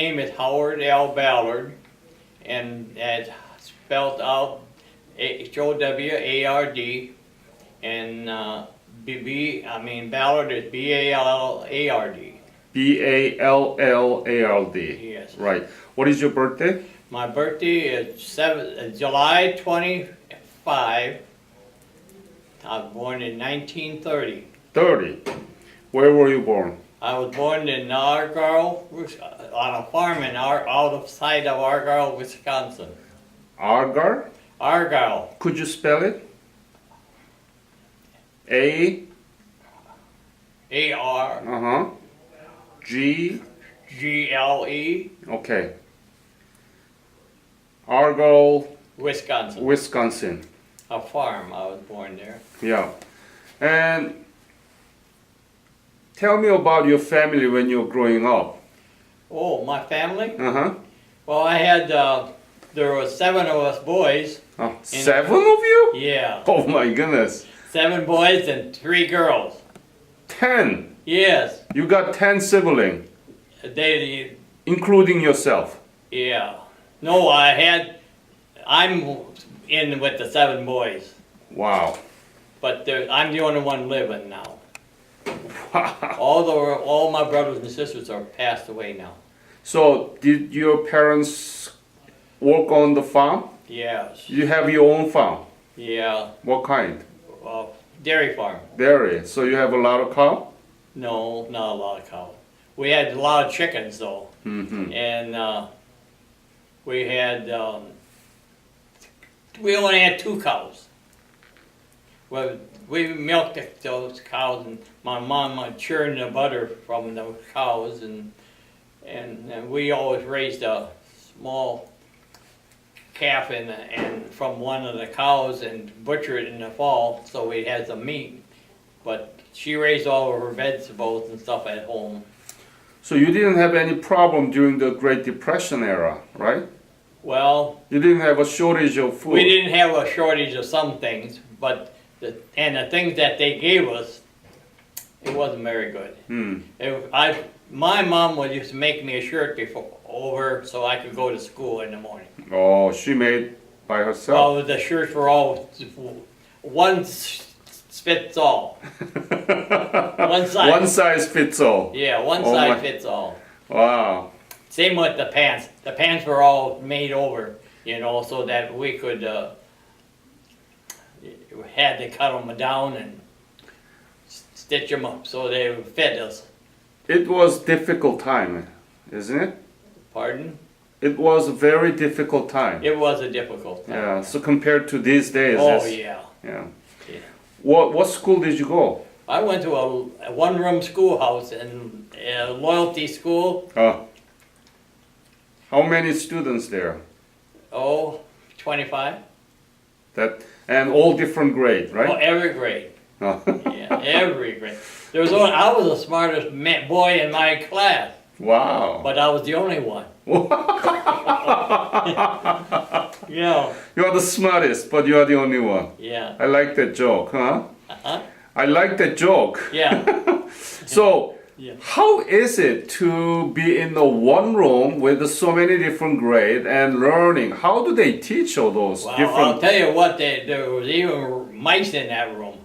Name is Howard L. Ballard, and it's spelled out Howard, and Ballard is Ballard. Ballard. Yes. Right. What is your birthday? My birthday is July 25. I was born in 1930. 30. Where were you born? I was born in Argyle, on a farm outside of Argyle, Wisconsin. Argar? Argyle. Could you spell it? A. A-R. G. G-L-E. Okay. Argyle, Wisconsin. Wisconsin. A farm. I was born there. Yeah. And tell me about your family when you were growing up. Oh, my family? Uh-huh. Well, I had, there were 7 of us boys. Oh, 7 of you? Yeah. Oh my goodness. 7 boys and 3 girls. 10. Yes. You got 10 siblings, They, including yourself. yeah. No, I'm in with the 7 boys. Wow. But I'm the only one living now. Wow. All my brothers and sisters are passed away now. So, did your parents work on the farm? Yes. You have your own farm. Yeah. What kind? Dairy farm. Dairy. So you have a lot of cow? No, not a lot of cows. We had a lot of chickens though. Mm-hmm. And we had, we only had 2 cows. Well, we milked those cows, and my mom churned the butter from those cows, and we always raised a small calf and from one of the cows and butchered it in the fall, so we had some meat. But she raised all of her vegetables and stuff at home. So you didn't have any problem during the Great Depression era, right? Well, You didn't have a shortage of food. we didn't have a shortage of some things, but the things that they gave us, it wasn't very good. My mom would used to make me a shirt over so I could go to school in the morning. Oh, she made by herself. Well, the shirts were all one fits all. One size. One size fits all. Yeah, one Oh size my- fits all. Wow. Same with the pants. The pants were all made over, so that we could, had to cut them down and stitch them up so they would fit us. It was difficult time, isn't it? Pardon? It was a very difficult time. It was a difficult time. Yeah, so compared to these days. Oh, it's- yeah. Yeah. Yeah. What school did you go? I went to a one-room schoolhouse in a Loyalty School. How many students there? 25. And all different grade, Oh, right? every grade. Oh. Yeah, every grade. I was the smartest boy in my class, Wow. but I was the only one. Yeah. You are the smartest, but you are the only one. Yeah. I like that joke, huh? Uh-huh. I like that joke. Yeah. So, Yeah. how is it to be in the one room with so many different grades and learning? How do they teach all those Well, different? I'll tell you what, there was even mice in that room.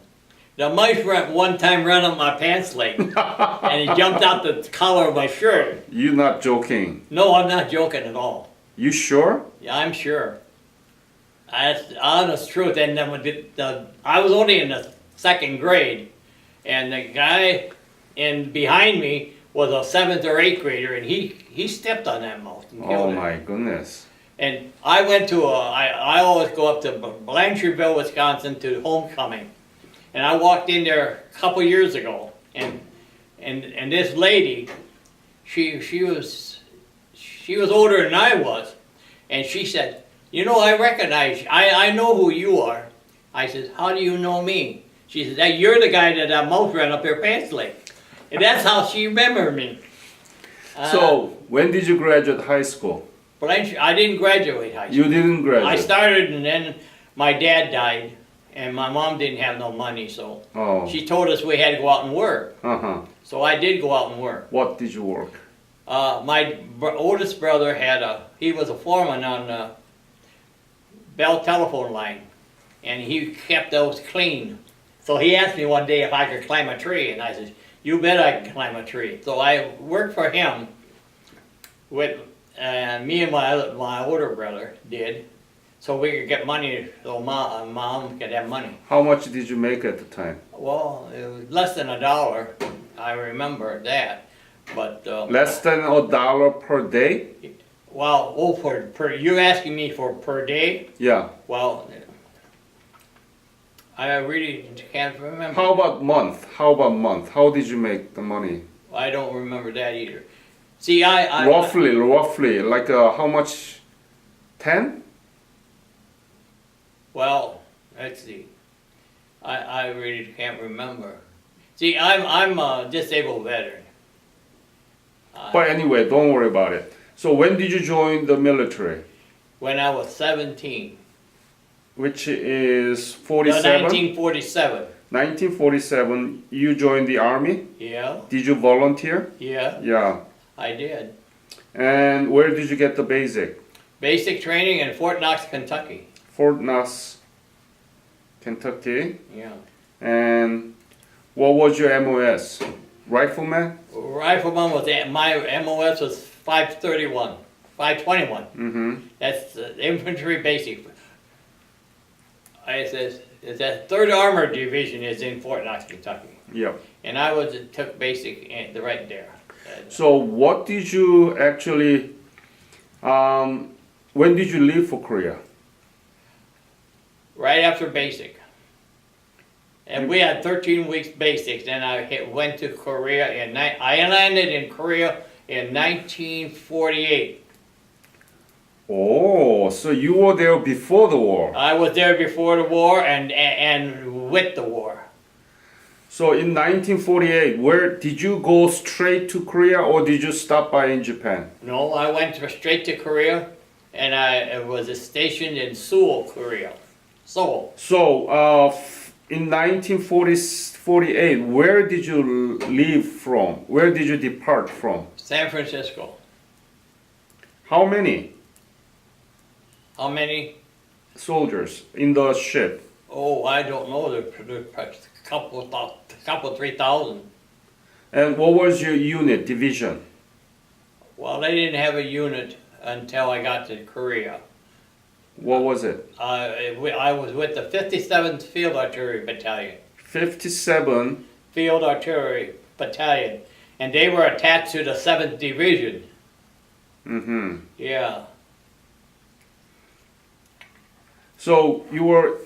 The mice one time ran up my pants leg, and he jumped out the collar of my shirt. You're not joking. No, I'm not joking at all. You sure? Yeah, I'm sure. That's the honest truth. And then I was only in the 2nd grade, and the guy behind me was a 7th or 8th grader, and he stepped on that mouse and killed Oh it. my goodness. And I went to I always go up to Blanchardville, Wisconsin to homecoming. And I walked in there a couple years ago, and this lady, she was older than I was, and she said, I recognize you. I know who you are. I said, how do you know me? She said, hey, you're the guy that mouse ran up your pants leg. And that's how she remembered me. So, when did you graduate high school? I didn't graduate high school. You didn't graduate? I started, and then my dad died, and my mom didn't have no money, so she told us we had to go out and work. Uh-huh. So I did go out and work. What did you work? My oldest brother he was a foreman on the Bell telephone line, and he kept those clean. So he asked me one day if I could climb a tree, and I said, "You bet I can climb a tree." So I worked for him with, me and my older brother did, so we could get money, so mom could have money. How much did you make at the time? Well, it was less than $1. I remember that, but Less than $1 per day? well, you asking me for per day? Yeah. Well, I really can't remember. How about month? How did you make the money? I don't remember that either. See, Roughly, like how much? 10? Well, let's see. I really can't remember. See, I'm a disabled veteran. But anyway, don't worry about it. So when did you join the military? When I was 17. Which is No, 47? 1947. 1947, you joined the army? Yeah, Did you volunteer? yeah, Yeah. I did. And where did you get the basic? Basic training in Fort Knox, Kentucky. Fort Knox, Kentucky. Yeah. And what was your MOS? Rifleman? Rifleman my MOS was 531, 521. Mm-hmm. That's the infantry basic. It's that 3rd Armored Division is in Fort Knox, Kentucky. Yep. And I took basic right there. So what did you actually, when did you leave for Korea? Right after basic. And we had 13 weeks basics. Then I went to Korea, I landed in Korea in 1948. Oh, so you were there before the war. I was there before the war and with the war. So in 1948, where did you go straight to Korea or did you stop by in Japan? No, I went straight to Korea, and I was stationed in Seoul, Korea. Seoul. So in 1948, where did you leave from? Where did you depart from? San Francisco. How many How many? soldiers in the ship? Oh, I don't know. There's a couple 3,000. And what was your unit, division? Well, they didn't have a unit until I got to Korea. What was it? I was with the 57th Field Artillery Battalion. 57. Field Artillery Battalion. And they were attached to the 7th Division. Mm-hmm. Yeah. So you were,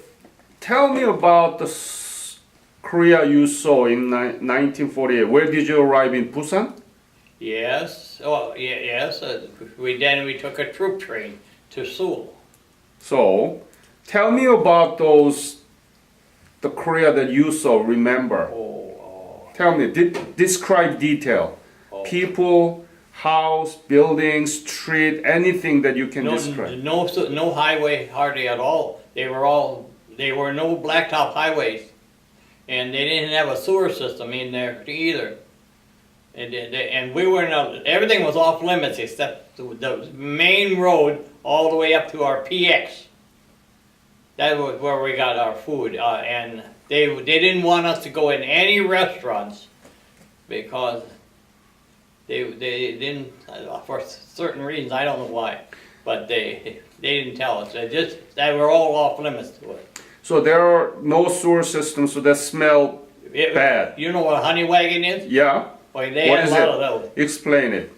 tell me about the Korea you saw in 1948. Where did you arrive in Busan? Yes. Oh, yes. We took a troop train to Seoul. So tell me about the Korea that you saw, remember. Tell me, describe detail. People, house, buildings, street, anything that you can describe. No highway hardly at all. They were no blacktop highways, and they didn't have a sewer system in there either. And we were everything was off limits except the main road all the way up to our PX. That was where we got our food, and they didn't want us to go in any restaurants because they didn't, for certain reasons, I don't know why, but they didn't tell us. They were all off limits to it. So there are no sewer systems, so that smell bad. You know what a honey wagon is? Yeah. Well, they had a lot of those. Explain it.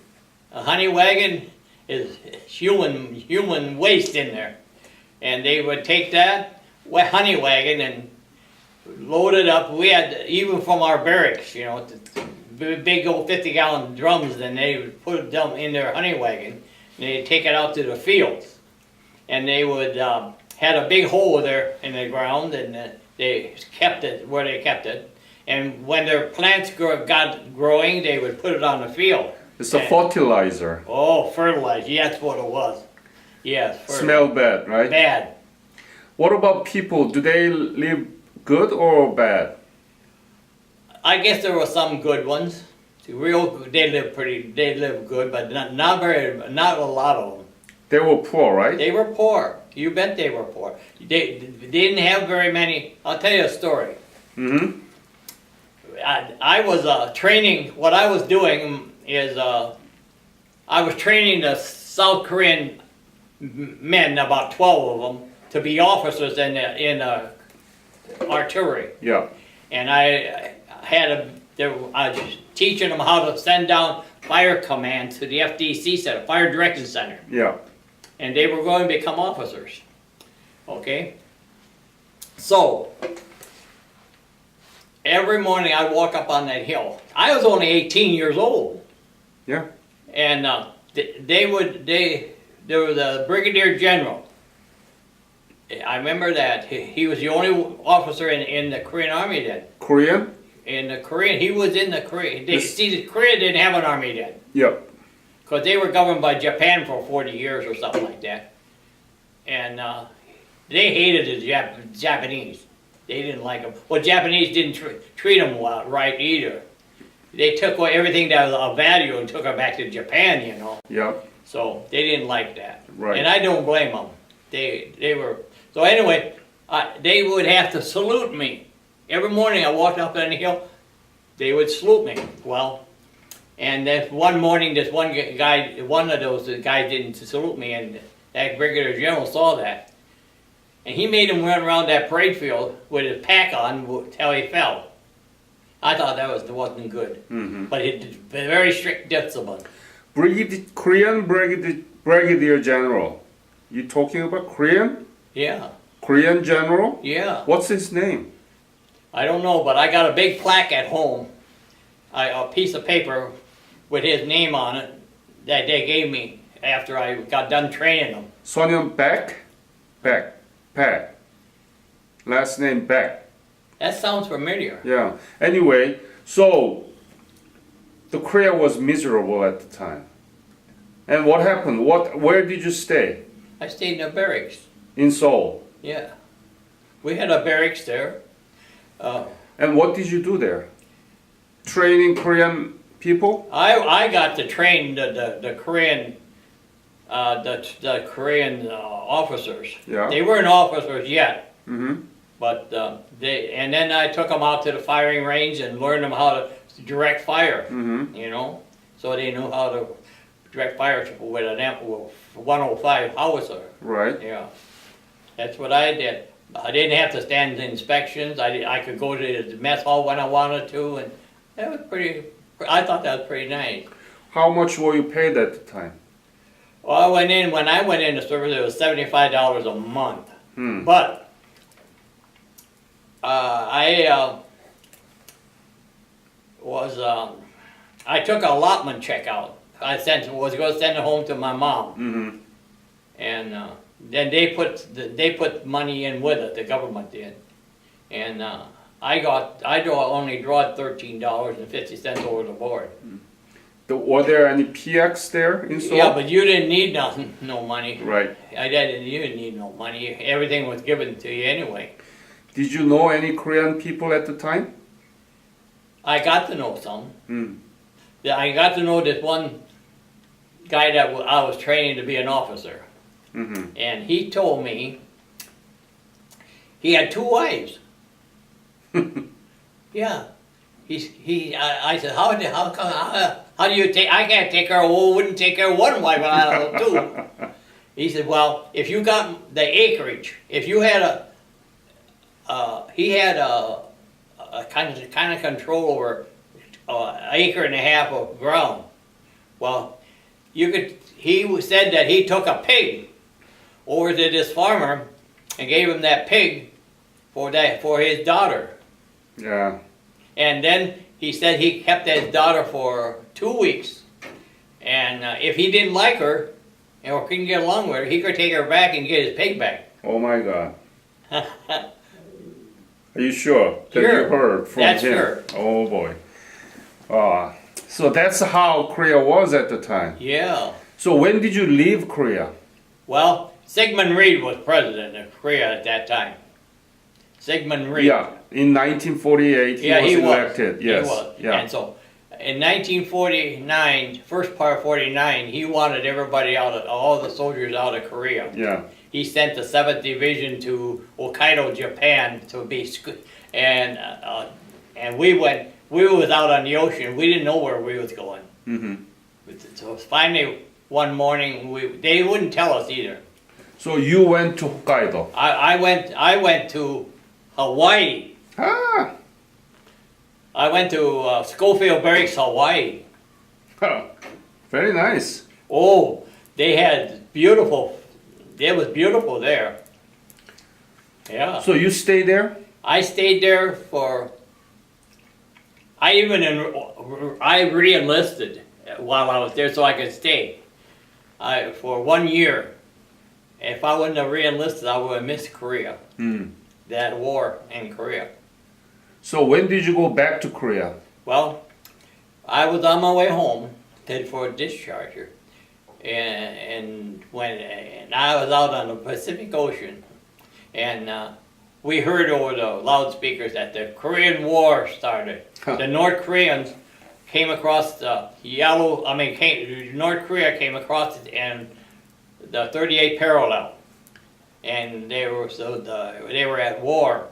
A honey wagon is human waste in there, and they would take that honey wagon and load it up. We had, even from our barracks, big old 50-gallon drums, and they would put them in their honey wagon, and they'd take it out to the fields, and they would had a big hole there in the ground, and they kept it where they kept it. And when their plants got growing, they would put it on the field. It's a fertilizer. Oh, fertilizer. Yeah, that's what it was. Yes. Smell bad, right? Bad. What about people? Do they live good or bad? I guess there were some good ones. They live good, but not a lot of them. They were poor, right? They were poor. You bet they were poor. They didn't have very many. I'll tell you a story. Mm-hmm. I was training. What I was doing is I was training the South Korean men, about 12 of them, to be officers in artillery. Yeah. And I was teaching them how to send down fire commands to the FDC Center, Fire Direction Center. Yeah. And they were going to become officers. Okay? So, every morning I'd walk up on that hill. I was only 18 years old. Yeah. And there was a brigadier general. I remember that. He was the only officer in the Korean Army then. Korean? In the Korean, he was in the Korean. Korea didn't have an army then. Yeah. Because they were governed by Japan for 40 years or something like that. And they hated the Japanese. They didn't like them. Well, Japanese didn't treat them right either. They took away everything that was of value and took it back to Japan, you know. Yeah. So they didn't like that. Right. And I don't blame them. They were... So anyway, they would have to salute me. Every morning I walked up on the hill, they would salute me. Well, and then one morning this one of those guys didn't salute me, and that brigadier general saw that. And he made him run around that parade field with his pack on till he fell. I thought that wasn't good. Mm-hmm. But it very strict discipline. Korean brigadier general. You talking about Korean? Yeah. Korean general? Yeah. What's his name? I don't know, but I got a big plaque at home, a piece of paper with his name on it that they gave me after I got done training them. Sonyeon Beck? Beck. Last name Beck. That sounds familiar. Yeah. Anyway, so the Korea was miserable at the time. And what happened? Where did you stay? I stayed in the barracks. In Seoul. Yeah. We had a barracks there. And what did you do there? Training Korean people? I got to train the Korean the Korean officers. Yeah. They weren't officers yet, Mm-hmm. but and then I took them out to the firing range and learned them how to direct fire. Mm-hmm. You know, so they knew how to direct fire with an 105 howitzer. Right. Yeah, that's what I did. I didn't have to stand in inspections. I could go to the mess hall when I wanted to, and that was pretty. I thought that was pretty nice. How much were you paid at the time? Well, when I went into service, it was $75 a month. But I took an allotment check out. I was going to send it home to my mom, Mm-hmm. and then they put money in with it. The government did, and I only drawed $13.50 over the board. Were there any PX there in Seoul? Yeah, but you didn't need no money. Right. You didn't need no money. Everything was given to you anyway. Did you know any Korean people at the time? I got to know some. Mm. I got to know this one guy that I was training to be an officer. Mm-hmm. And he told me he had 2 wives. Yeah. I said, how do you take, I can't take care of, wouldn't take care of 1 wife, but I have 2. He said, well, if you got the acreage, if you had he had a kind of control over an acre and a half of ground. Well, he said that he took a pig over to this farmer and gave him that pig for his daughter. Yeah. And then he said he kept his daughter for 2 weeks. And if he didn't like her, or couldn't get along with her, he could take her back and get his pig back. Oh my God. Are you sure that Sure. you heard from That's him? sure. Oh boy. So that's how Korea was at the time. Yeah. So when did you leave Korea? Well, Sigmund Reed was president of Korea at that time. Sigmund Reed. Yeah, in 1948 he was elected. Yes. He was. Yeah. And so In 1949, first part of 49, he wanted everybody all the soldiers out of Korea. Yeah. He sent the 7th Division to Hokkaido, Japan to be, and we was out on the ocean. We didn't know where we was going. Mm-hmm. So finally, one morning, they wouldn't tell us either. So you went to Hokkaido. I went to Hawaii. Ah. I went to Schofield Barracks, Hawaii. Very nice. Oh, they had beautiful. It was beautiful there. Yeah. So you stay there? I stayed there for. I re-enlisted while I was there so I could stay. For 1 year. If I wouldn't have re-enlisted, I would have missed Korea. Mm. That war in Korea. So when did you go back to Korea? Well, I was on my way home for a discharger, and I was out on the Pacific Ocean, and we heard over the loudspeakers that the Korean War started. Huh. The North Koreans came across North Korea came across it and the 38 parallel, and they were at war.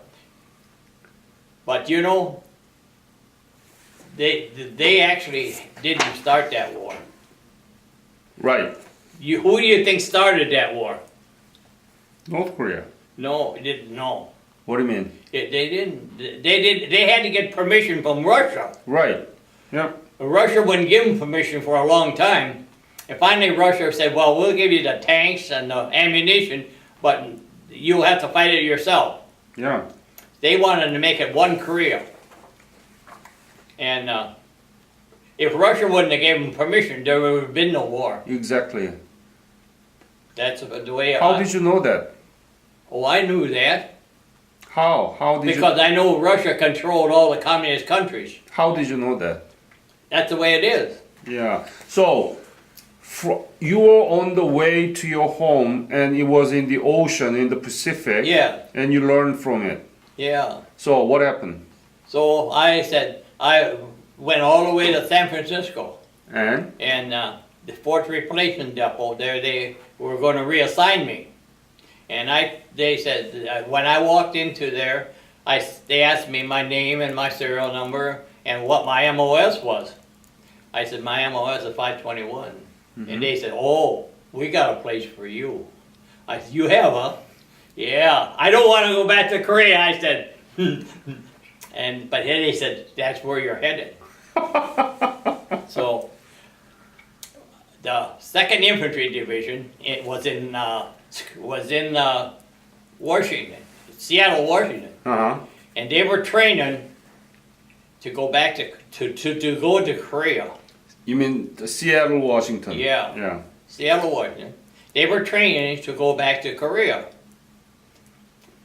But you know, they actually didn't start that war. Right. Who do you think started that war? North Korea. No, it didn't. No, What do you mean? they didn't. They had to get permission from Russia. Right. Yeah. Russia wouldn't give them permission for a long time, and finally Russia said, "Well, we'll give you the tanks and the ammunition, but you'll have to fight it yourself." Yeah. They wanted to make it one Korea. And if Russia wouldn't have given them permission, there would have been no war. Exactly. That's the way. How did you know that? Oh, I knew that. How? Because I know Russia controlled all the communist countries. How did you know that? That's the way it is. Yeah. So, you were on the way to your home, and it was in the ocean, in the Pacific. Yeah. And you learned from it. Yeah. So what happened? So I went all the way to San Francisco. And? And the Fort Replacement Depot, there they were going to reassign me. And they said, when I walked into there, they asked me my name and my serial number and what my MOS was. I said, my MOS is 521. Mm-hmm. And they said, oh, we got a place for you. I said, you have, huh? Yeah, I don't want to go back to Korea, I said. But then they said, that's where you're headed. So, the 2nd Infantry Division, it was in Washington, Seattle, Washington. Uh-huh. And they were training to go back to go to Korea. You mean Seattle, Washington? Yeah. Yeah. Seattle, Washington. They were training to go back to Korea.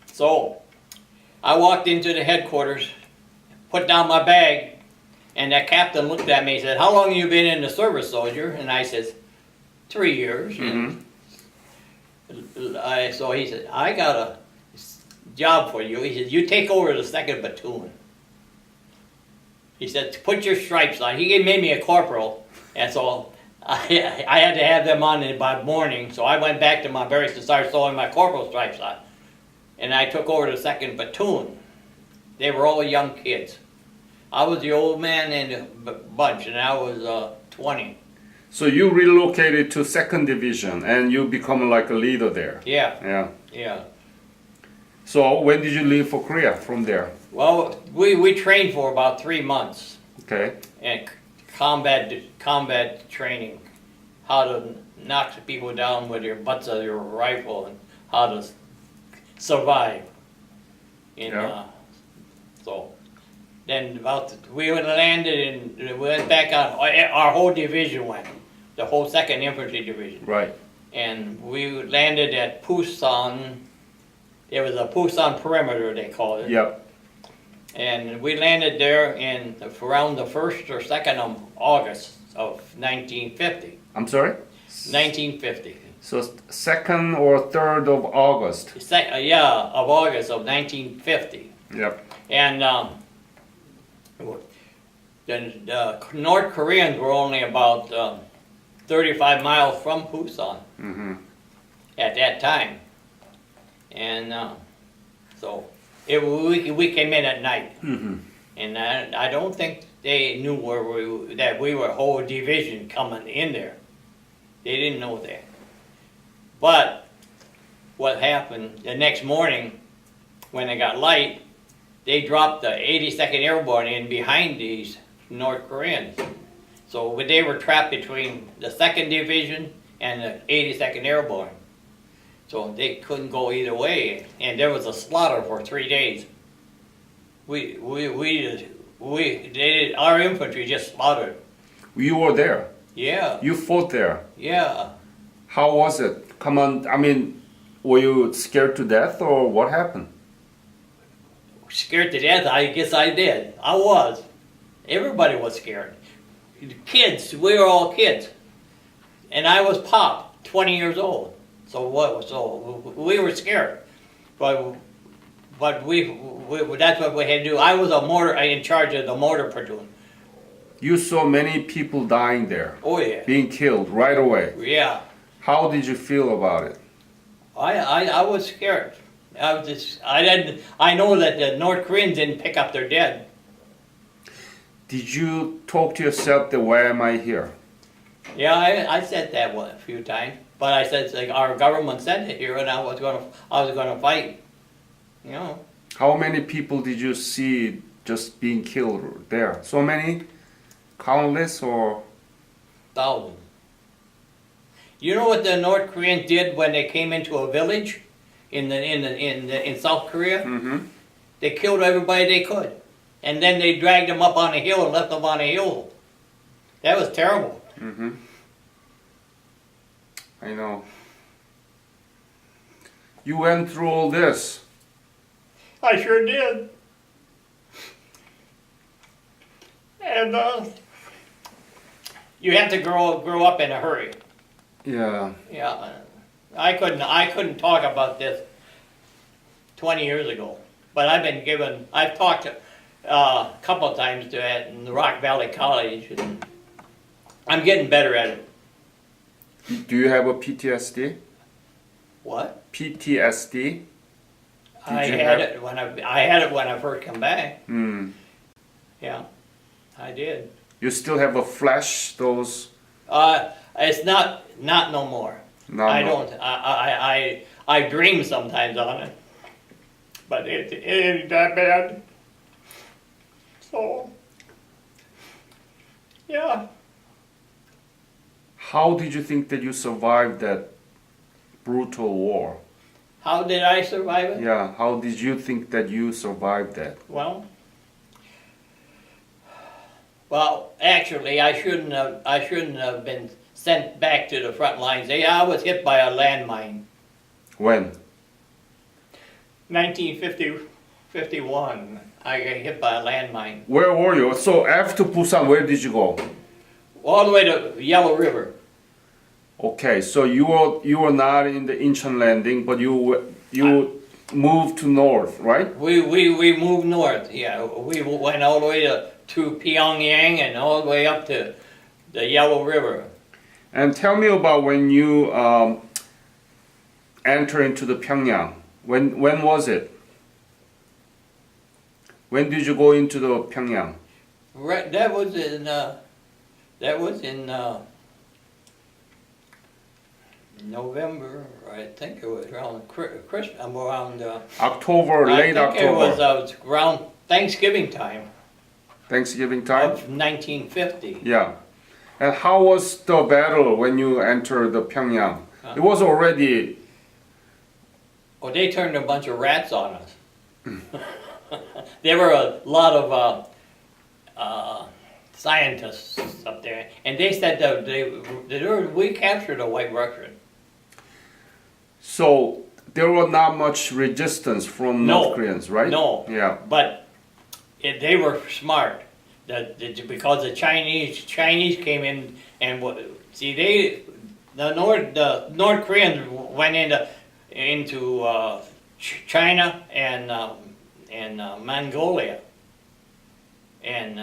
So, I walked into the headquarters, put down my bag, and that captain looked at me and said, how long have you been in the service, soldier? And I said, 3 years. Mm-hmm. So he said, I got a job for you. He said, you take over the 2nd platoon. He said, put your stripes on. He made me a corporal, and so I had to have them on by morning. So I went back to my barracks and started sewing my corporal stripes on. And I took over the 2nd platoon. They were all young kids. I was the old man in the bunch, and I was 20. So you relocated to 2nd Division, and you become like a leader there. Yeah. Yeah. Yeah. So when did you leave for Korea from there? Well, we trained for about 3 months. Okay. And combat training, how to knock people down with your butts of your rifle and how to survive. So then we landed and we went back on, our whole division went, the whole 2nd Infantry Division. Right. And we landed at Pusan. It was a Pusan perimeter, they called it. Yep. And we landed there around the 1st or 2nd of August of 1950. I'm sorry? 1950. So 2nd or 3rd of August. Of August of 1950. Yep. And the North Koreans were only about 35 miles from Busan at that time. And so we came in at night. And I don't think they knew that we were a whole division coming in there. They didn't know that. But what happened the next morning when it got light, they dropped the 82nd Airborne in behind these North Koreans. So they were trapped between the 2nd Division and the 82nd Airborne. So they couldn't go either way, and there was a slaughter for 3 days. Our infantry just slaughtered. You were there. Yeah. You fought there. Yeah. How was it? Come on, I mean, were you scared to death or what happened? Scared to death? I guess I did. I was. Everybody was scared. Kids, we were all kids. And I was Pop, 20 years old. So we were scared. But that's what we had to do. I was in charge of the mortar platoon. You saw many people dying there. Oh yeah. Being killed right away. Yeah. How did you feel about it? I was scared. I know that the North Koreans didn't pick up their dead. Did you talk to yourself that why am I here? Yeah, I said that a few times, but I said like, our government sent it here, and I was gonna fight. You know. How many people did you see just being killed there? So many, countless, or 1,000. You know what the North Koreans did when they came into a village in South Korea? They killed everybody they could, and then they dragged them up on a hill and left them on a hill. That was terrible. I know. You went through all this. I sure did. And you have to grow up in a hurry. Yeah. Yeah, I couldn't talk about this 20 years ago, but I've talked a couple of times at the Rock Valley College, and I'm getting better at it. Do you have a PTSD? What? PTSD? I had it when I first come back. Yeah, I did. You still have a flash, those? It's not no more. I don't. I dream sometimes on it, but it ain't that bad. So, yeah. How did you think that you survived that brutal war? How did I survive it? Yeah, how did you think that you survived that? Well, actually, I shouldn't have been sent back to the front lines. I was hit by a landmine. When? 1951. I got hit by a landmine. Where were you? So after Busan, where did you go? All the way to Yellow River. Okay, so you were not in the Incheon landing, but you moved to north, right? We moved north. Yeah, we went all the way to Pyongyang and all the way up to the Yellow River. And tell me about when you enter into the Pyongyang. When was it? When did you go into the Pyongyang? Right, that was in November. I think it was around Christmas, around October, late October. It was around Thanksgiving time. Thanksgiving time? Of 1950. Yeah. And how was the battle when you entered the Pyongyang? It was already... Oh, they turned a bunch of rats on us. There were a lot of scientists up there, and they said that we captured a White Russian. So there was not much resistance from North Koreans, right? No. Yeah. But they were smart. Because the Chinese came in and the North Koreans went into China and Mongolia, and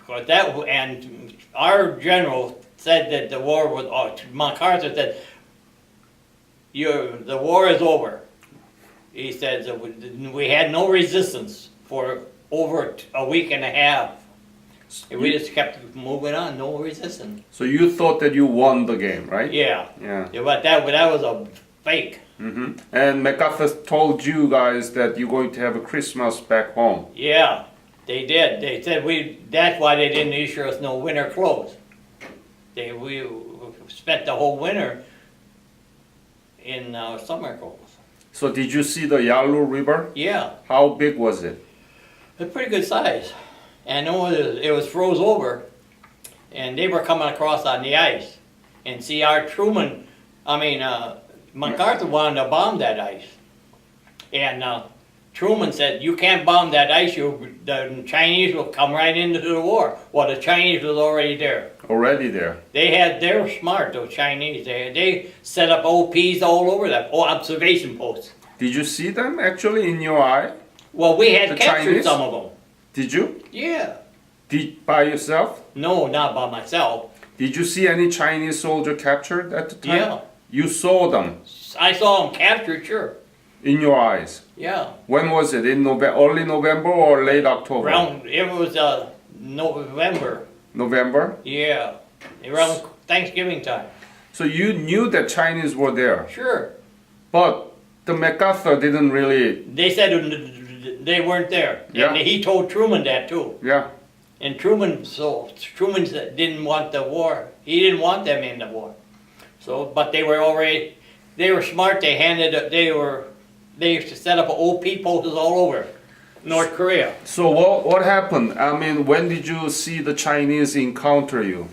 'cause and our general said that the war was, MacArthur said, the war is over. He said that we had no resistance for over a week and a half. And we just kept moving on, no resistance. So you thought that you won the game, right? Yeah. Yeah. Yeah, but that was a fake. And MacArthur told you guys that you're going to have a Christmas back home. Yeah, they did. They said that's why they didn't issue us no winter clothes. We spent the whole winter in summer clothes. So did you see the Yalu River? Yeah, How big was it? it's pretty good size. And it was froze over, and they were coming across on the ice. And see, MacArthur wanted to bomb that ice. And Truman said, you can't bomb that ice, the Chinese will come right into the war. Well, the Chinese was already there. Already there. They were smart, those Chinese. They set up OPs all over that, observation posts. Did you see them actually in your eye? Well, we had The captured Chinese? some of them. Did you? Yeah. By yourself? No, not by myself. Did you see any Chinese soldier captured at the time? Yeah. You saw them I saw them captured, sure. in your eyes. Yeah. When was it? In early November or late October? It was November. November? Yeah. Around Thanksgiving time. So you knew that Chinese were there, Sure. but the MacArthur didn't really. They said they weren't there. Yeah. And he told Truman that too. Yeah. And Truman didn't want the war. He didn't want them in the war. So, but they were smart. They used to set up OP posts all over North Korea. So what happened? I mean, when did you see the Chinese encounter you?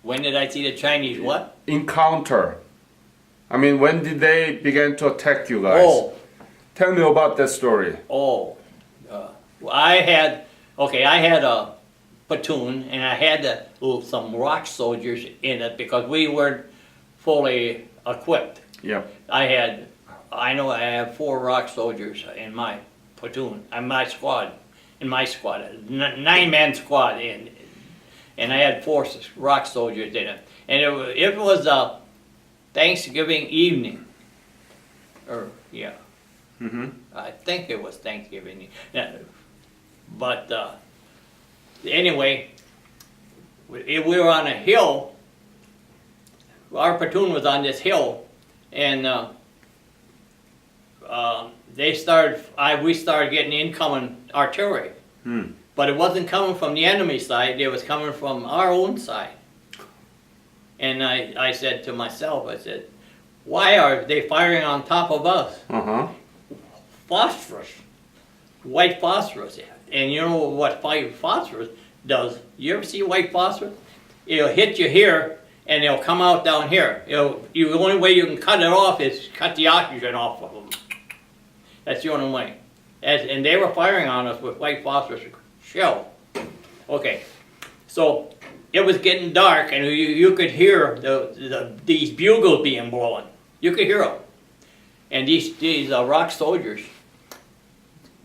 When did I see the Chinese what? Encounter. I mean, when did they begin to attack you guys? Oh, Tell me about that story. I had a platoon, and I had some rock soldiers in it because we weren't fully equipped. Yep. I have 4 rock soldiers in my platoon, in my squad, a 9-man squad, and I had 4 rock soldiers in it. And it was Thanksgiving evening, I think it was Thanksgiving. But anyway, we were on a hill. Our platoon was on this hill, and we started getting incoming artillery. But it wasn't coming from the enemy side, it was coming from our own side. And I said to myself, why are they firing on top of us? Phosphorus, white phosphorus. And you know what white phosphorus does? You ever see white phosphorus? It'll hit you here, and it'll come out down here. The only way you can cut it off is cut the oxygen off of them. That's the only way. And they were firing on us with white phosphorus shell. Okay, so it was getting dark, and you could hear these bugles being blown. You could hear them. And these rock soldiers,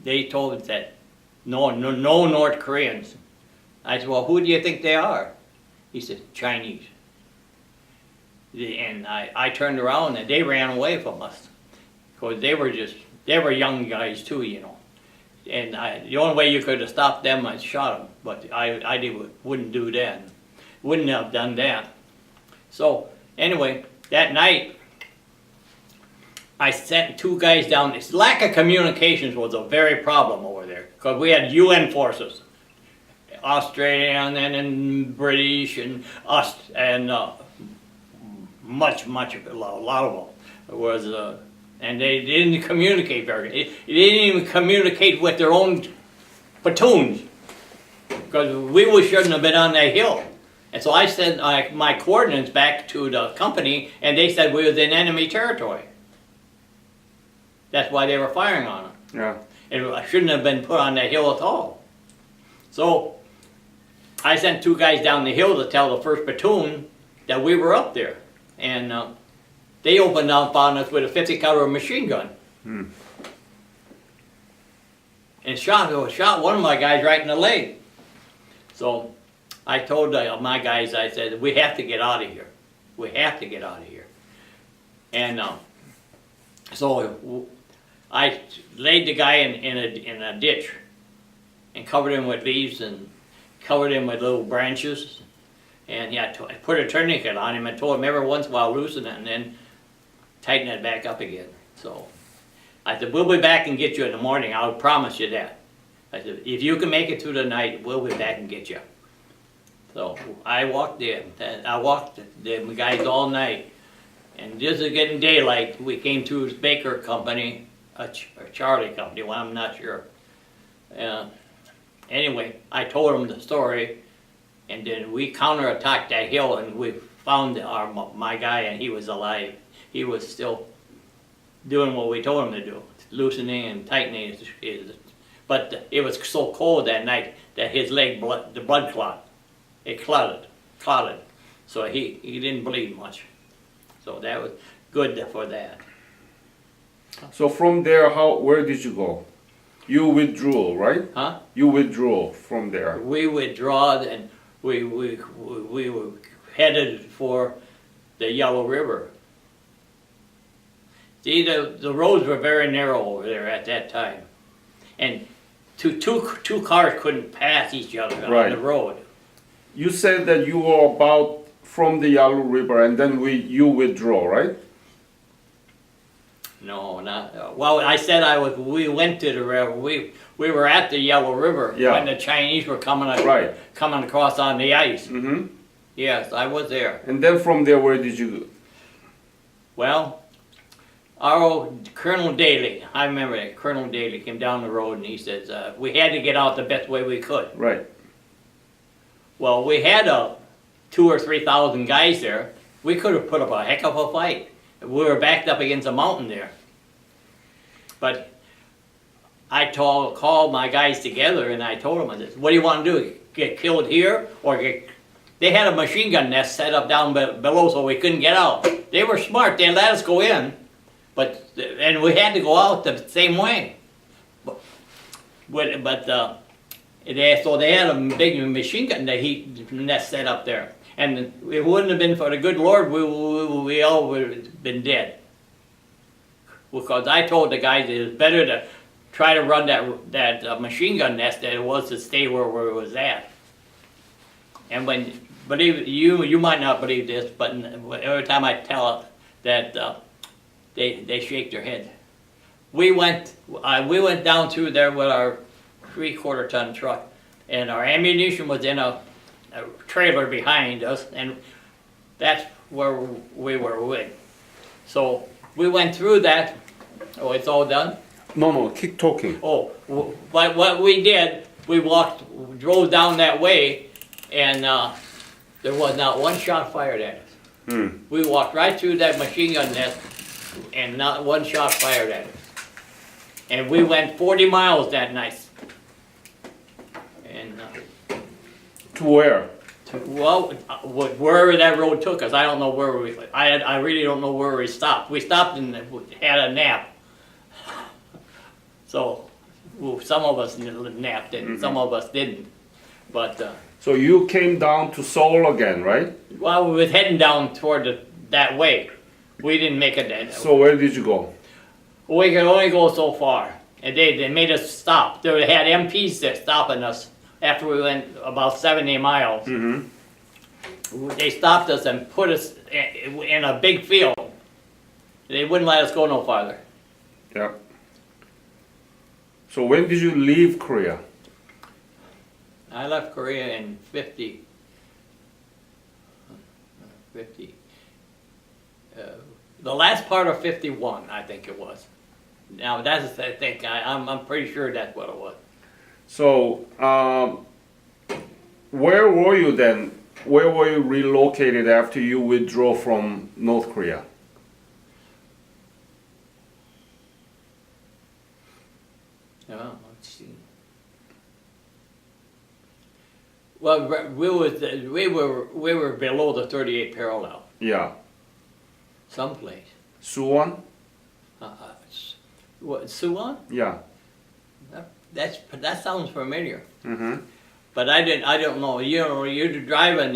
they told us that no North Koreans. I said, well, who do you think they are? He said, Chinese. And I turned around and they ran away from us. Because they were young guys too, you know. And the only way you could have stopped them, I shot them. But I wouldn't do that. Wouldn't have done that. So anyway, that night, I sent 2 guys down. This lack of communications was a very problem over there. Because we had UN forces. Australian and British and us and a lot of them was and they didn't communicate very. They didn't even communicate with their own platoons because we shouldn't have been on that hill. And so I sent my coordinates back to the company, and they said we was in enemy territory. That's why they were firing on us. Yeah. It shouldn't have been put on that hill at all. So I sent 2 guys down the hill to tell the 1st platoon that we were up there. And they opened up on us with a 50 caliber machine gun. And shot one of my guys right in the leg. So I told my guys, I said, we have to get out of here. We have to get out of here. And so I laid the guy in a ditch and covered him with leaves and covered him with little branches. And yeah, I put a tourniquet on him and told him every once in a while loosen it and then tighten it back up again. So I said, we'll be back and get you in the morning. I'll promise you that. I said, if you can make it through the night, we'll be back and get you. So I walked the guys all night. And just as getting daylight, we came to his Baker company, or Charlie company, well, I'm not sure. Anyway, I told him the story, and then we counterattacked that hill, and we found my guy, and he was alive. He was still doing what we told him to do, loosening and tightening his. But it was so cold that night that his leg, the blood clot, it clotted. So he didn't bleed much. So that was good for that. So from there, where did you go? You withdrew, right? Huh? You withdrew from there. We withdraw, and we were headed for the Yellow River. See, the roads were very narrow over there at that time, and two cars couldn't pass each other on the road. You said that you were about from the Yellow River, and then you withdraw, right? No, not well. I said we went to the river. We were at the Yellow River when the Chinese were coming across on the ice. Mm-hmm. Yes, I was there. And then from there, where did you go? Well, our Colonel Daly, I remember that Colonel Daly came down the road and he says we had to get out the best way we could. Right. Well, we had 2,000 or 3,000 guys there. We could have put up a heck of a fight. We were backed up against a mountain there. But I called my guys together and I told them, I said, what do you want to do? Get killed here or get... They had a machine gun nest set up down below so we couldn't get out. They were smart. They let us go in, and we had to go out the same way. So they had a big machine gun nest set up there. And it wouldn't have been for the good Lord, we all would have been dead. Because I told the guys it was better to try to run that machine gun nest than it was to stay where it was at. And you might not believe this, but every time I tell it, that they shake their head. We went down through there with our 3/4 ton truck, and our ammunition was in a trailer behind us, and that's where we were with. So we went through that. Oh, it's all done? No, keep talking. Oh, but what we did, we drove down that way, and there was not one shot fired at us. We walked right through that machine gun nest, and not one shot fired at us. And we went 40 miles that night. And to where? Well, wherever that road took us, I don't know where I really don't know where we stopped. We stopped and had a nap. So some of us napped and some of us didn't. But so you came down to Seoul again, right? Well, we was heading down toward that way. We didn't make it that. So where did you go? We could only go so far, and they made us stop. They had MPs there stopping us after we went about 70 miles. Mm-hmm. They stopped us and put us in a big field. They wouldn't let us go no farther. Yeah. So when did you leave Korea? I left Korea in 50. The last part of 51, I think it was. Now that's, I think, I'm pretty sure that's what it was. So, where were you then? Where were you relocated after you withdrew from North Korea? Let's see. Well, we were below the 38 parallel. Yeah. Someplace. Suwon? What, Suwon? Yeah. That sounds familiar. Mm-hmm. But I don't know, you're driving,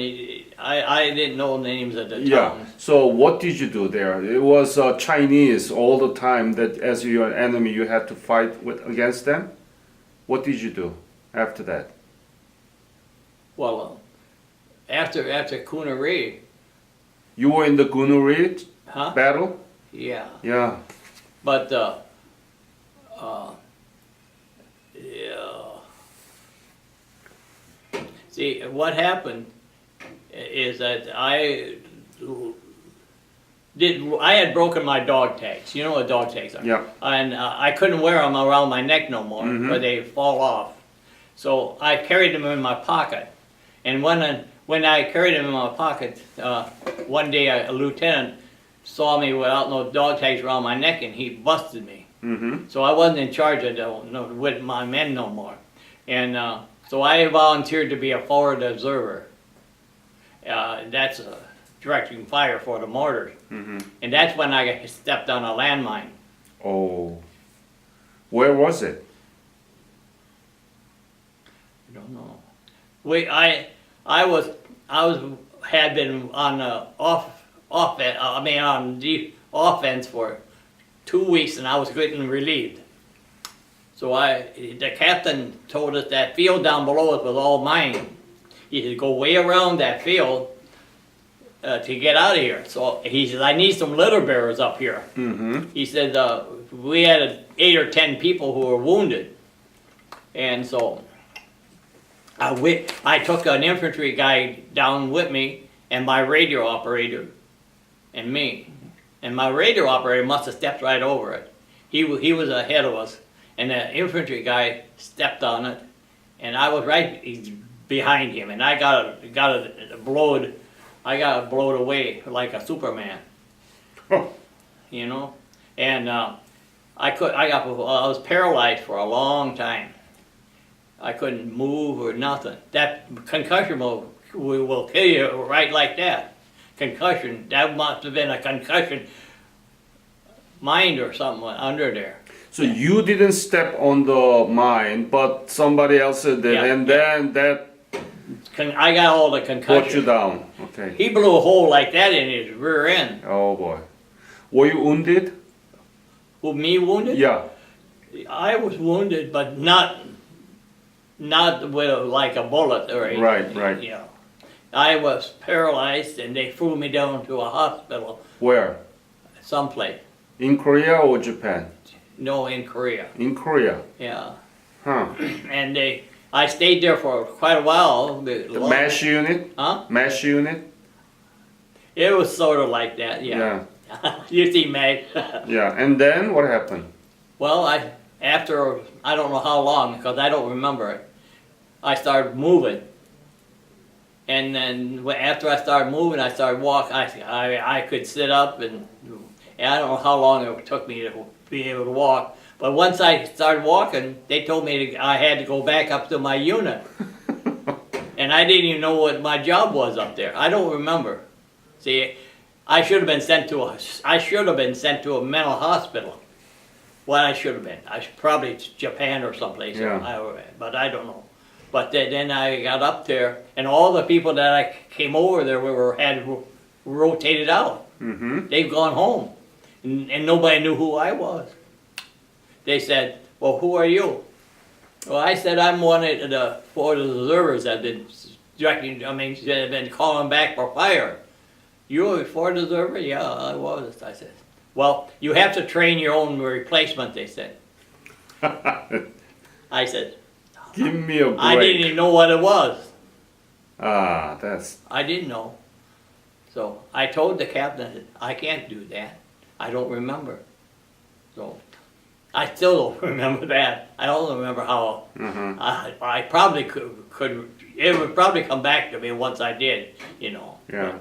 I didn't know the names of the Yeah. towns. So what did you do there? It was Chinese all the time that as your enemy you had to fight against them? What did you do after that? Well, after Cooneree, You were in the Gunuri huh? battle? Yeah, Yeah. but, yeah. See, what happened is that I had broken my dog tags. You know what dog tags are? Yeah. And I couldn't wear them around my neck no more, or they fall off. So I carried them in my pocket. And when I carried them in my pocket, one day a lieutenant saw me without no dog tags around my neck, and he busted me. Mm-hmm. So I wasn't in charge with my men no more. And so I volunteered to be a forward observer. That's directing fire for the mortars. Mm-hmm. And that's when I stepped on a landmine. Oh. Where was it? I don't know. Had been on the offense for 2 weeks, and I was getting relieved. So the captain told us that field down below us was all mine. He said, go way around that field to get out of here. So he said, I need some litter bearers up here. Mm-hmm. He said, we had 8 or 10 people who were wounded. And so I took an infantry guy down with me, and my radio operator, and me. And my radio operator must have stepped right over it. He was ahead of us. And the infantry guy stepped on it, and I was right behind him, and I got it blowed away like a Superman. Oh. You know, and I was paralyzed for a long time. I couldn't move or nothing. That concussion will kill you right like that. Concussion. That must have been a concussion mind or something under there. So you didn't step on the mine, but somebody else did, Yeah, and yeah. then that I got all the concussion. brought you down. Okay. He blew a hole like that in his rear end. Oh boy. Were you wounded? Who, me wounded? Yeah. I was wounded, but not with like a bullet or anything. Right. You know. I was paralyzed, and they flew me down to a hospital Where? someplace. In Korea or Japan? No, in Korea. In Korea. Yeah. Huh. And I stayed there for quite a while. The MASH unit? Huh? MASH unit? It was sort of like that, yeah. You see, Meg. Yeah. And then what happened? Well, after I don't know how long, because I don't remember it, I started moving. And then after I started moving, I started walking. I could sit up, and I don't know how long it took me to be able to walk. But once I started walking, they told me I had to go back up to my unit. And I didn't even know what my job was up there. I don't remember. See, I should have been sent to a mental hospital. What I should have been. Probably Japan or someplace. Yeah. But I don't know. But then I got up there, and all the people that I came over there had rotated out. Mm-hmm. They've gone home, and nobody knew who I was. They said, well, who are you? Well, I said, I'm one of the forward observers that have been calling back for fire. You a forward observer? Yeah, I was. I said, well, you have to train your own replacement, they said. I said, Give me a break. I didn't even know what it was. That's... I didn't know. So I told the captain, I can't do that. I don't remember. So I still don't remember that. I don't remember how. Mm-hmm. I probably could. It would probably come back to me once I did, you know. Yeah.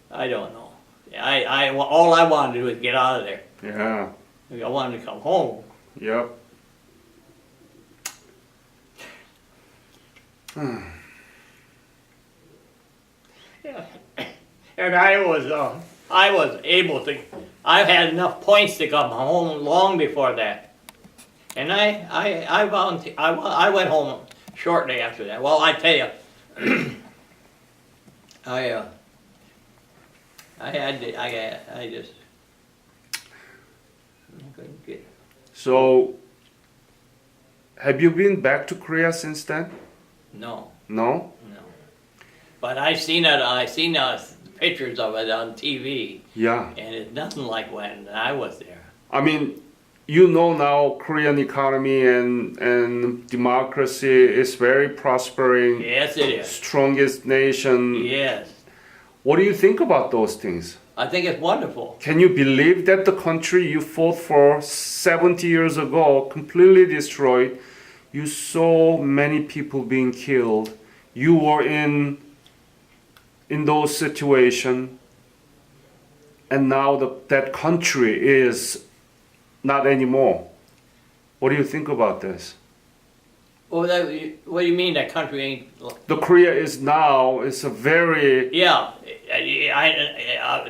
But I don't know. All I wanted to do was get out of there. Yeah. I wanted to come home. Yep. Yeah. And I was able to. I had enough points to come home long before that. And I volunteered. I went home shortly after that. Well, I tell you, I just couldn't get. So, have you been back to Korea since then? No, No? no. But I seen it. I seen pictures of it on TV, Yeah. and it's nothing like when I was there. I mean, you know now Korean economy and democracy is very prospering, Yes, it is. strongest nation. Yes, What do you think about those things? I think it's wonderful. Can you believe that the country you fought for 70 years ago, completely destroyed, you saw many people being killed, you were in those situations, and now that country is not anymore. What do you think about this? Well, what do you mean that country ain't? The Korea is now is a very Yeah,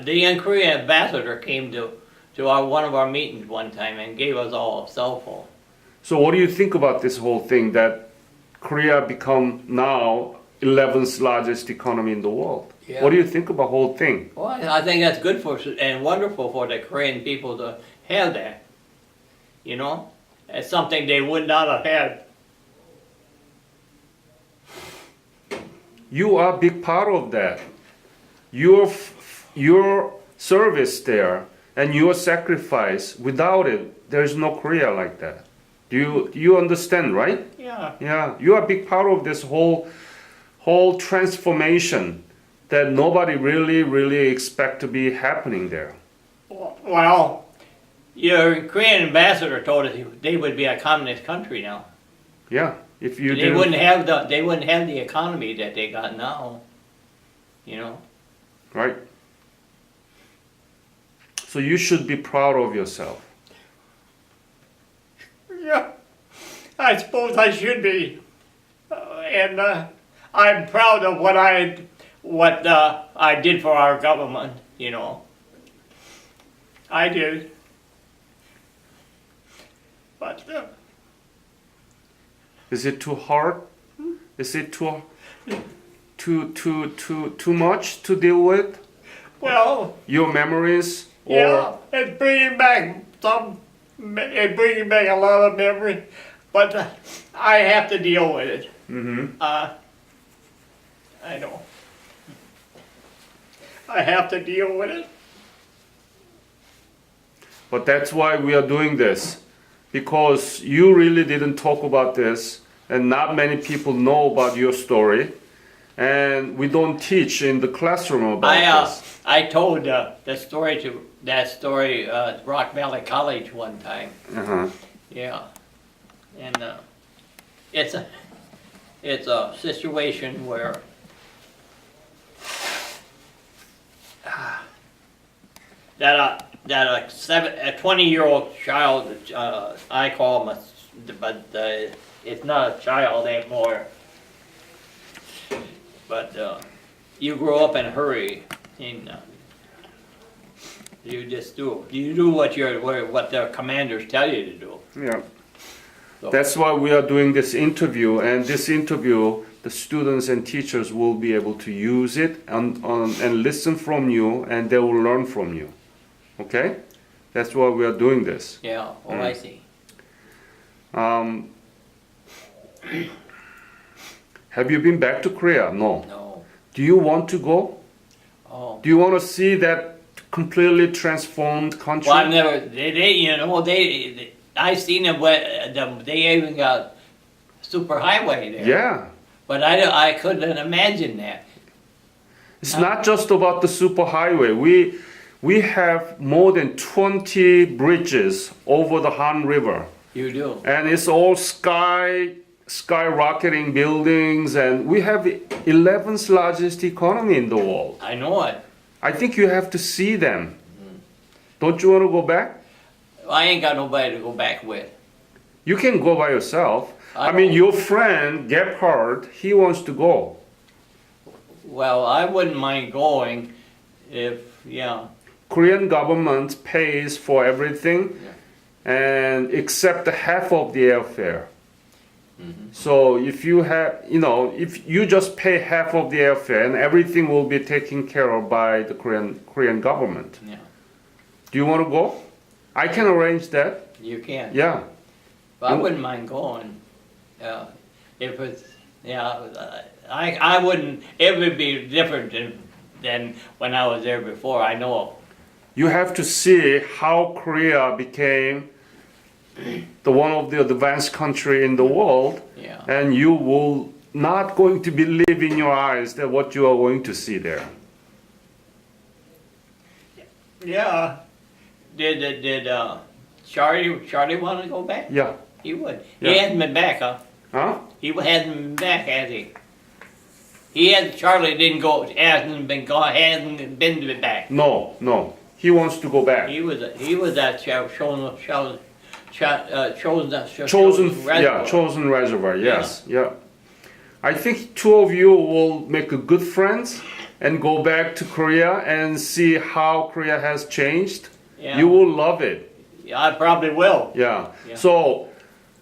the Korean ambassador came to one of our meetings one time and gave us all a cell phone. So what do you think about this whole thing that Korea become now 11th largest economy in the world? Yeah. What do you think about whole thing? Well, I think that's good for and wonderful for the Korean people to have that. You know, it's something they would not have had. You are a big part of that. Your service there and your sacrifice, without it, there's no Korea like that. Do you understand, right? Yeah. Yeah, you are a big part of this whole transformation that nobody really expect to be happening there. Well, your Korean ambassador told us they would be a communist country now. Yeah, if you They wouldn't have the economy that they got now. You know. right. So you should be proud of yourself. Yeah, I suppose I should be, and I'm proud of what I did for our government. You know, I did, but Is it too hard? Is it too much to deal with? well, Your memories? Or yeah, it's bringing back a lot of memory, but I have to deal with it. Mhm. I know. I have to deal with it. But that's why we are doing this, because you really didn't talk about this, and not many people know about your story, and we don't teach in the classroom about this. I told that story at Rock Valley College one time. Uh-huh. Yeah, and it's a situation where that a 20-year-old child, I call him but it's not a child anymore. But you grow up in a hurry, and you do what the commanders tell you to do. Yeah. So, That's why we are doing this interview, and this interview, the students and teachers will be able to use it and listen from you, and they will learn from you. Okay? That's why we are doing this. yeah. Oh, I see. Have you been back to Korea? No. No. Do you want to go? Oh. Do you want to see that completely transformed country? Well, I've never. I seen them. They even got superhighway there. Yeah. But I couldn't imagine that. It's not just about the superhighway. We have more than 20 bridges over the Han River. You do. And it's all skyrocketing buildings, and we have the 11th largest economy in the world. I know it. I think you have to see them. Don't you want to go back? I ain't got nobody to go back with. You can go by yourself. I I mean, don't- your friend, Gebhard, he wants to go. Well, I wouldn't mind going if, yeah. Korean government pays for everything, and except half of the airfare. So if you have, if you just pay half of the airfare and everything will be taken care of by the Korean government. Yeah, Do you want to go? I can arrange that. you can. Yeah. But I wouldn't mind going. If it's, I wouldn't, it would be different than when I was there before, I know. You have to see how Korea became the one of the advanced country in the world, Yeah. and you will not going to believe in your eyes that what you are going to see there. Yeah. Did Charlie want to go back? Yeah. He would. Yeah. He hasn't been back, huh? Huh? He hasn't been back, has he? Charlie didn't go, hasn't been back. No. He wants to go back. He was at Chosen Reservoir. Yes. Yeah. I think two of you will make a good friends and go back to Korea and see how Korea has changed. Yeah. You will love it. Yeah, I probably will. Yeah. Yeah. So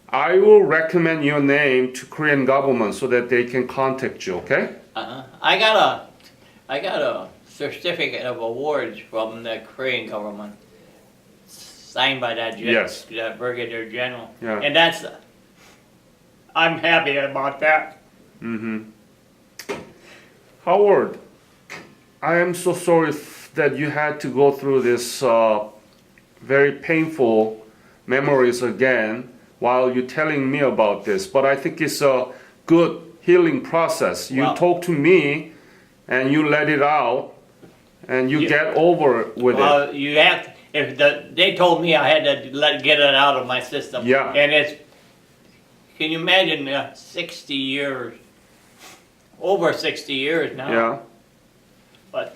I will recommend your name to Korean government so that they can contact you. Okay? I got a certificate of awards from the Korean government, signed by that Yes. that Brigadier General, Yeah. and I'm happy about that. Howard, I am so sorry that you had to go through this very painful memories again while you're telling me about this. But I think it's a good healing process. You Well- talk to me and you let it out and you get over with it. Well, you have to, they told me I had to get it out of my system. Yeah. And can you imagine 60 years, over 60 years now. Yeah. But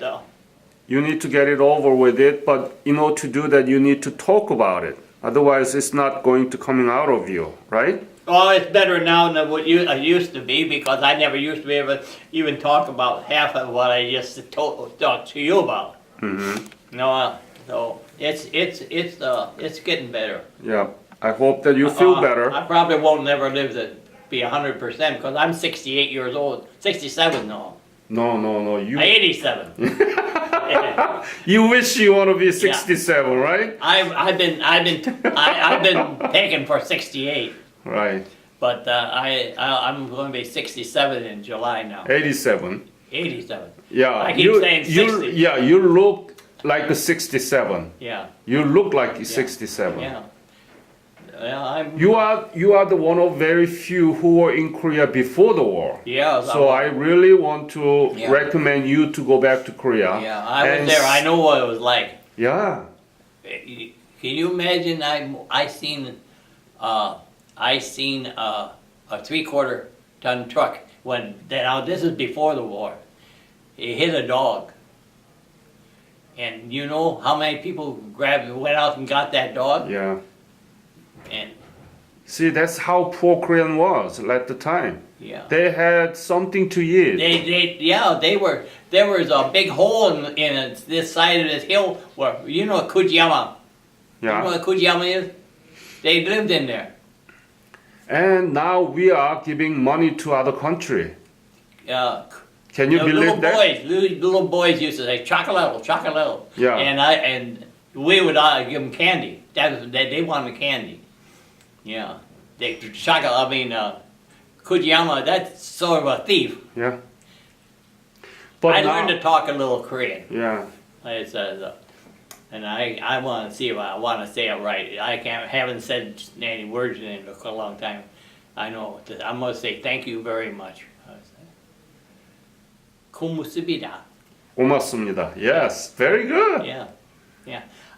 You need to get it over with it, but in order to do that, you need to talk about it. Otherwise, it's not going to coming out of you, right? well, it's better now than what I used to be, because I never used to be able to even talk about half of what I just talked to you about. No, so it's getting better. Yeah. I hope that you feel better. I probably won't never live to be 100% because I'm 68 years old, 67 now. No. You 87. you wish you want to be 67, right? I've been taken for 68, Right. but I'm going to be 67 in July now. 87. 87. Yeah. I keep saying 60. You look like a 67. Yeah. You look like 67. Yeah. Well, You are the one of very few who were in Korea before the war. Yeah. So I really want to Yeah. recommend you to go back to Korea. Yeah, I was there. I know what it was like. Yeah. Can you imagine? I seen a 3/4 ton truck now this is before the war. It hit a dog, and you know how many people went out and got that dog, Yeah. and See, that's how poor Korean was at the time. yeah. They had something to eat. There was a big hole in this side of this hill where you know what Kujiyama. You know Yeah. what Kujiyama is? They lived in there. And now we are giving money to other country. Can you The believe that? little boys used to say chocolate. Yeah. And we would give them candy. They wanted candy. Yeah. Kujiyama, that's sort of a thief. Yeah. But I now, learned to talk a little Korean. Yeah. And I want to see if I want to say it right. Haven't said any words in it for a long time. I know. I'm going to say thank you very much. 고맙습니다. 고맙습니다. Yes. Very good. Yeah.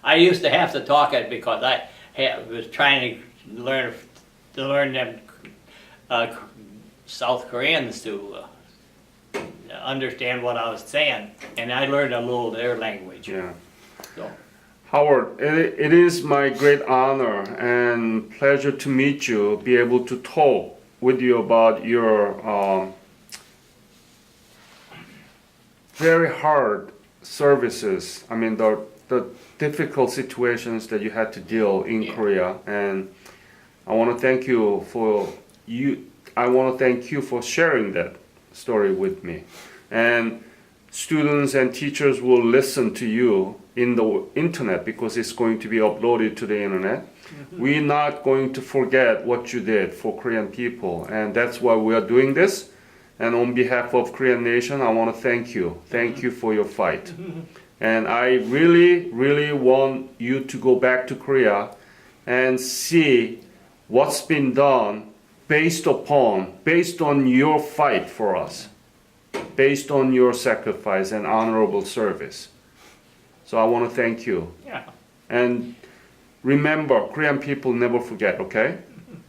I used to have to talk it because I was trying to learn them South Koreans to understand what I was saying, and I learned a little of their language. Yeah. So, Howard, it is my great honor and pleasure to meet you, be able to talk with you about your very hard services. I mean, the difficult situations that you had to deal in Yeah. Korea. And I want to thank you for I want to thank you for sharing that story with me. And students and teachers will listen to you in the internet because it's going to be uploaded to the internet. We're not going to forget what you did for Korean people, and that's why we are doing this. And on behalf of Korean Nation, I want to thank you. Thank you for your fight. And I really, really want you to go back to Korea and see what's been done based on your fight for us, based on your sacrifice and honorable service. So I want to thank you. Yeah. And remember, Korean people never forget, okay?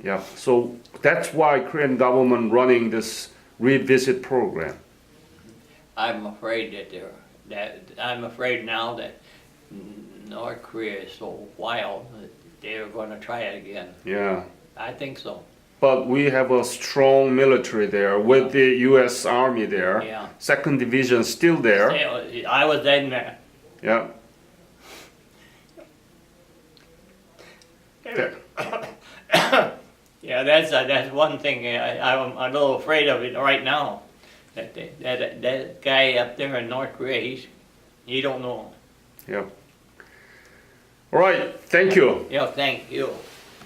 Yeah. So that's why Korean government running this revisit program. I'm afraid I'm afraid now that North Korea is so wild that they're going to try it again. Yeah. I think so. But we have a strong military there with the U.S. Army there. Yeah. 2nd Division still there. I was in there. Yeah. Yeah, that's one thing I'm a little afraid of it right now. That guy up there in North Korea, he don't know. Yep. All right. Thank you. Yeah, thank you.